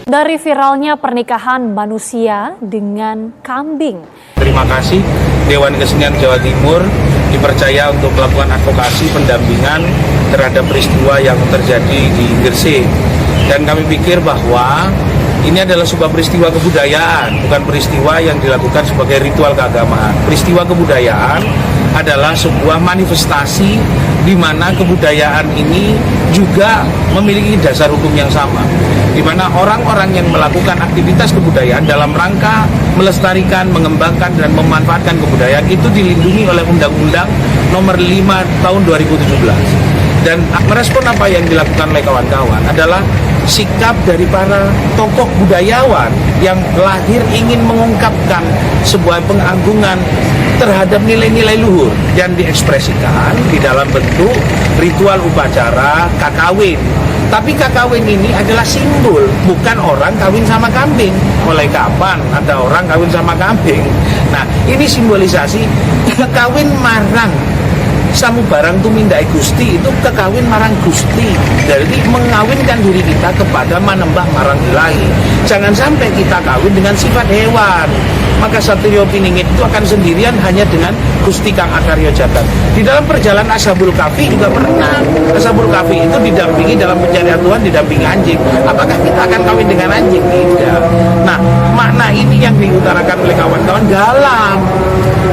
Dari viralnya pernikahan manusia dengan kambing. Terima kasih Dewan Kesenian Jawa Timur dipercaya untuk melakukan advokasi pendampingan terhadap peristiwa yang terjadi di Gresik. Dan kami pikir bahwa ini adalah sebuah peristiwa kebudayaan, bukan peristiwa yang dilakukan sebagai ritual keagamaan. Peristiwa kebudayaan adalah sebuah manifestasi di mana kebudayaan ini juga memiliki dasar hukum yang sama, di mana orang-orang yang melakukan aktivitas kebudayaan dalam rangka melestarikan, mengembangkan, dan memanfaatkan kebudayaan itu dilindungi oleh Undang-Undang Nomor 5 Tahun 2017. Dan merespon apa yang dilakukan oleh kawan-kawan adalah sikap dari para tokoh budayawan yang lahir ingin mengungkapkan sebuah pengagungan terhadap nilai-nilai luhur dan diekspresikan di dalam bentuk ritual upacara kakawin. Tapi kakawin ini adalah simbol, bukan orang kawin sama kambing. Mulai kapan ada orang kawin sama kambing? Nah, ini simbolisasi kawin marang samu barang tumindai Gusti, itu kekawin marang Gusti. Jadi mengawinkan diri kita kepada manembah marang ilahi. Jangan sampai kita kawin dengan sifat hewan. Maka Satrio Piningit itu akan sendirian hanya dengan Gusti Kang Akarya Jagat. Di dalam perjalanan Ashabul Kahfi juga pernah. Ashabul Kahfi itu didampingi dalam pencarian Tuhan, didampingi anjing. Apakah kita akan kawin dengan anjing? Tidak. Nah, makna ini yang diutarakan oleh kawan-kawan dalam.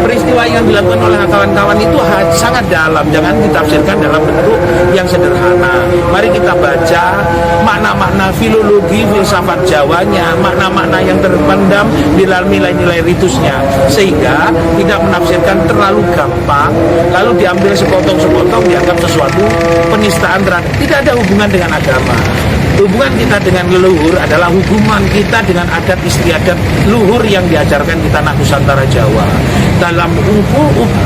Peristiwa yang dilakukan oleh kawan-kawan itu sangat dalam, jangan ditafsirkan dalam bentuk yang sederhana. Mari kita baca makna-makna filologi, filsafat Jawanya, makna-makna yang terpendam di dalam nilai-nilai ritusnya, sehingga tidak menafsirkan terlalu gampang, lalu diambil sepotong-sepotong dianggap sesuatu penistaan terhadap. Tidak ada hubungan dengan agama. Hubungan kita dengan leluhur adalah hubungan kita dengan adat istiadat luhur yang diajarkan di tanah Nusantara Jawa. Dalam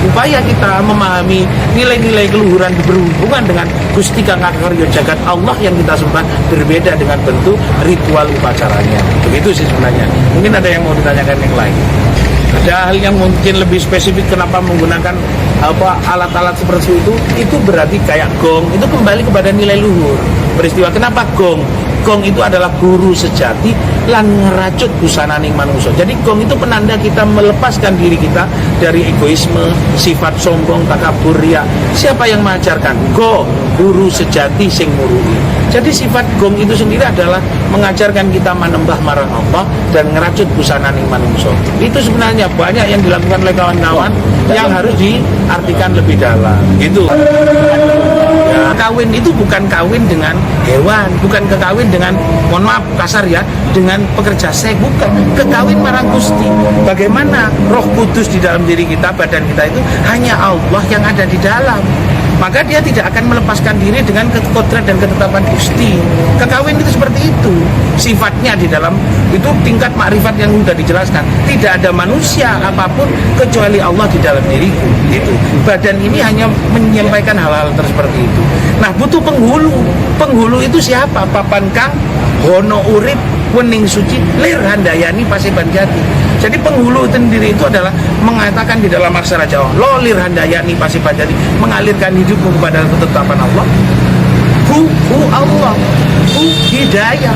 upaya kita memahami nilai-nilai keluhuran berhubungan dengan Gusti Kang Akarya Jagat, Allah yang kita sembah berbeda dengan bentuk ritual upacaranya. Begitu sih sebenarnya. Mungkin ada yang mau ditanyakan yang lain. Ada hal yang mungkin lebih spesifik kenapa menggunakan alat-alat seperti itu berarti kayak gong, itu kembali kepada nilai luhur. Peristiwa kenapa gong? Gong itu adalah guru sejati lan ngerajut busananing manusia. Jadi gong itu penanda kita melepaskan diri kita dari egoisme, sifat sombong, takabur, riya. Siapa yang mengajarkan? Guru sejati sing murui. Jadi sifat gong itu sendiri adalah mengajarkan kita menembah marang Allah dan ngerajut busananing manusia. Itu sebenarnya banyak yang dilakukan oleh kawan-kawan yang harus diartikan lebih dalam. Gitu. Ya, kawin itu bukan kawin dengan hewan, bukan kekawin dengan, mohon maaf kasar ya, dengan pekerja seks, bukan. Kekawin marang Gusti. Bagaimana Roh Kudus di dalam diri kita, badan kita itu hanya Allah yang ada di dalam. Maka dia tidak akan melepaskan diri dengan kodrat dan ketetapan Gusti. Kekawin itu seperti itu. Sifatnya di dalam itu tingkat makrifat yang sudah dijelaskan. Tidak ada manusia apapun kecuali Allah di dalam diriku. Itu. Badan ini hanya menyampaikan hal-hal seperti itu. Nah, butuh penghulu. Penghulu itu siapa? Papan kang hono urip wening suci lir handayani pasiban jati. Jadi penghulu sendiri itu adalah mengatakan di dalam aksara Jawa, lo lir handayani pasiban jati, mengalirkan hidupmu kepada ketetapan Allah. Hu Allah, hu hidayah,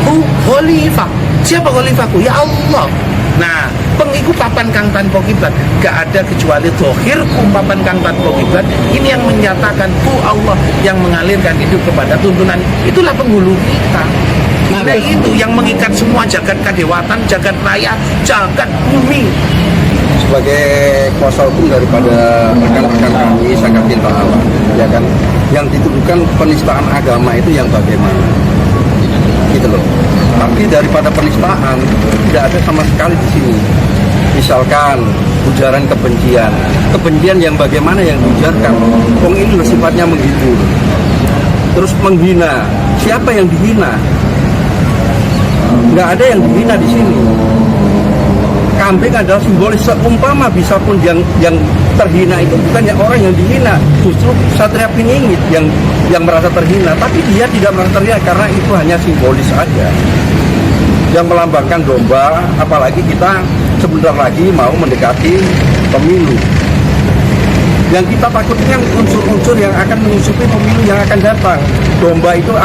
hu khalifah. Siapa khalifahku? Ya Allah. Nah, pengikut papan kang tanpa kiblat, gak ada kecuali dohirku papan kang tanpa kiblat. Ini yang menyatakan ku Allah yang mengalirkan hidup kepada tuntunan. Itulah penghulu kita. Nah, itu yang mengikat semua jagat kadewatan, jagat raya, jagat bumi. Sebagai kuasa hukum daripada rekan-rekan kami sangat cinta Allah, ya kan, yang dituduhkan penistaan agama itu yang bagaimana? Gitu loh. Tapi daripada penistaan tidak ada sama sekali di sini. Misalkan ujaran kebencian yang bagaimana yang diujarkan? Wong ini loh sifatnya menghibur. Terus menghina. Siapa yang dihina? Nggak ada yang dihina di sini. Kambing adalah simbolis, seumpama bisa pun yang terhina itu bukannya orang yang dihina, justru Satria Piningit yang merasa terhina, tapi dia tidak merasa terhina karena itu hanya simbolis saja yang melambangkan domba. Apalagi kita sebentar lagi mau mendekati pemilu. Yang kita takutkan unsur-unsur yang akan menyusupi pemilu yang akan datang. Domba itu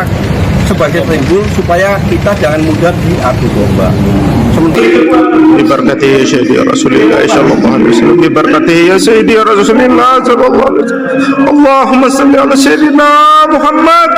sebagai timbul supaya kita jangan mudah diadu domba. ببركته يا سيدي يا رسول الله صلى الله عليه وسلم ببركته يا سيدي يا رسول الله صلى الله عليه وسلم اللهم صل على سيدنا محمد